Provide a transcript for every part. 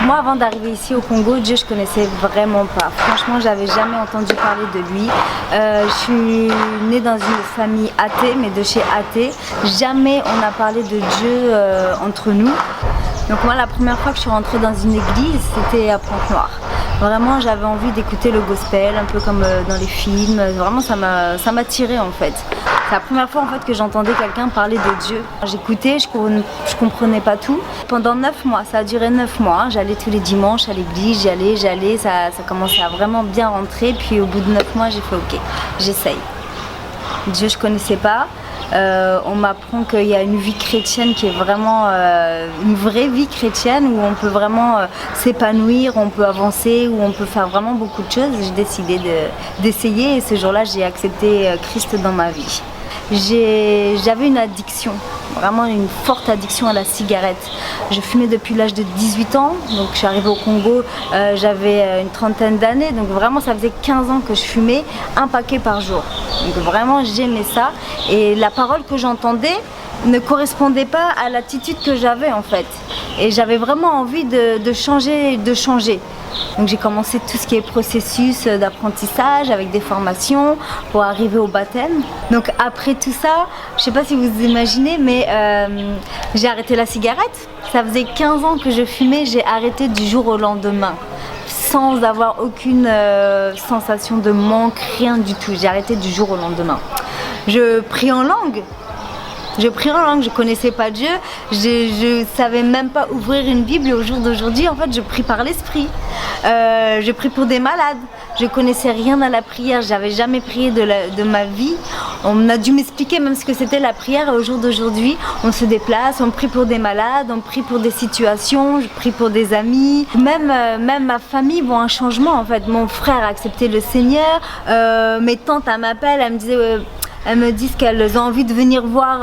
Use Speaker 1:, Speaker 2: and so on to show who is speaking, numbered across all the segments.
Speaker 1: moi, avant d'arriver ici au Congo, Dieu, je connaissais vraiment pas. Franchement, j'avais jamais entendu parler de lui. Je suis née dans une famille athée, mais de chez athée. Jamais on a parlé de Dieu entre nous. Donc moi, la première fois que je suis rentrée dans une église, c'était à Pointe-Noire. Vraiment, j'avais envie d'écouter le gospel, un peu comme dans les films. Vraiment, ça m'a tirée en fait. C'est la première fois en fait que j'entendais quelqu'un parler de Dieu. J'écoutais, je comprenais pas tout. Pendant 9 mois, ça a duré 9 mois. J'allais tous les dimanches à l'église, j'allais, ça commençait à vraiment bien rentrer. Puis au bout de 9 mois, j'ai fait ok, j'essaye. Dieu, je connaissais pas. On m'apprend qu'il y a une vie chrétienne qui est vraiment une vraie vie chrétienne où on peut vraiment s'épanouir, on peut avancer, où on peut faire vraiment beaucoup de choses. J'ai décidé d'essayer et ce jour-là, j'ai accepté Christ dans ma vie. J'avais une addiction, vraiment une forte addiction à la cigarette. Je fumais depuis l'âge de 18 ans, donc je suis arrivée au Congo, j'avais une trentaine d'années, donc vraiment ça faisait 15 ans que je fumais un paquet par jour. Donc vraiment j'aimais ça et la parole que j'entendais ne correspondait pas à l'attitude que j'avais en fait. Et j'avais vraiment envie de changer. Donc j'ai commencé tout ce qui est processus d'apprentissage avec des formations pour arriver au baptême. Donc après tout ça, je sais pas si vous imaginez, mais j'ai arrêté la cigarette. Ça faisait 15 ans que je fumais, j'ai arrêté du jour au lendemain. Sans avoir aucune sensation de manque, rien du tout. J'ai arrêté du jour au lendemain. Je prie en langue. Je connaissais pas Dieu, je savais même pas ouvrir une Bible. Au jour d'aujourd'hui, en fait, je prie par l'esprit. Je prie pour des malades. Je connaissais rien à la prière, j'avais jamais prié de ma vie. On a dû m'expliquer même ce que c'était la prière. Et au jour d'aujourd'hui, on se déplace, on prie pour des malades, on prie pour des situations, je prie pour des amis. Même ma famille voit un changement en fait. Mon frère a accepté le Seigneur. Mes tantes m'appellent, elles me disent qu'elles ont envie de venir voir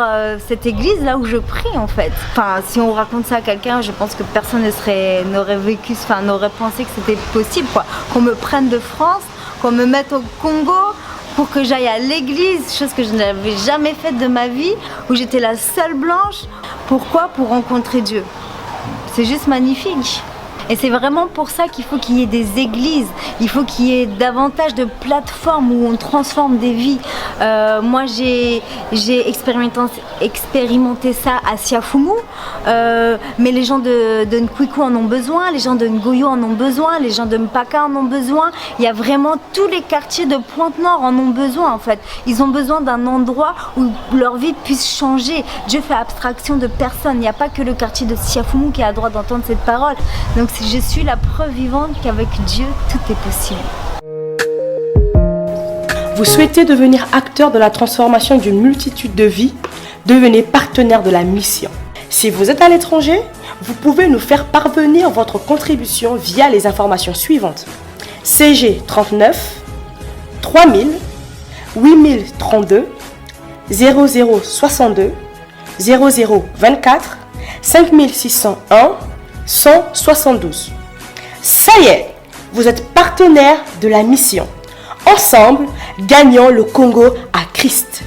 Speaker 1: cette église là où je prie en fait. Enfin, si on raconte ça à quelqu'un, je pense que personne n'aurait pensé que c'était possible quoi. Qu'on me prenne de France, qu'on me mette au Congo pour que j'aille à l'église, chose que je n'avais jamais faite de ma vie, où j'étais la seule blanche. Pourquoi? Pour rencontrer Dieu. C'est juste magnifique. Et c'est vraiment pour ça qu'il faut qu'il y ait des églises, il faut qu'il y ait davantage de plateformes où on transforme des vies. Moi j'ai expérimenté ça à Siafumu, mais les gens de Nkwiku en ont besoin, les gens de Ngoyo en ont besoin, les gens de Mpaka en ont besoin. Il y a vraiment tous les quartiers de Pointe-Noire en ont besoin en fait. Ils ont besoin d'un endroit où leur vie puisse changer. Dieu fait abstraction de personne, il n'y a pas que le quartier de Siafumu qui a le droit d'entendre cette parole. Donc je suis la preuve vivante qu'avec Dieu, tout est possible.
Speaker 2: Vous souhaitez devenir acteur de la transformation d'une multitude de vies? Devenez partenaire de la mission. Si vous êtes à l'étranger, vous pouvez nous faire parvenir votre contribution via les informations suivantes. CG 39 3000 8032 0062 0024 5601 172. Ça y est, vous êtes partenaire de la mission. Ensemble, gagnons le Congo à Christ.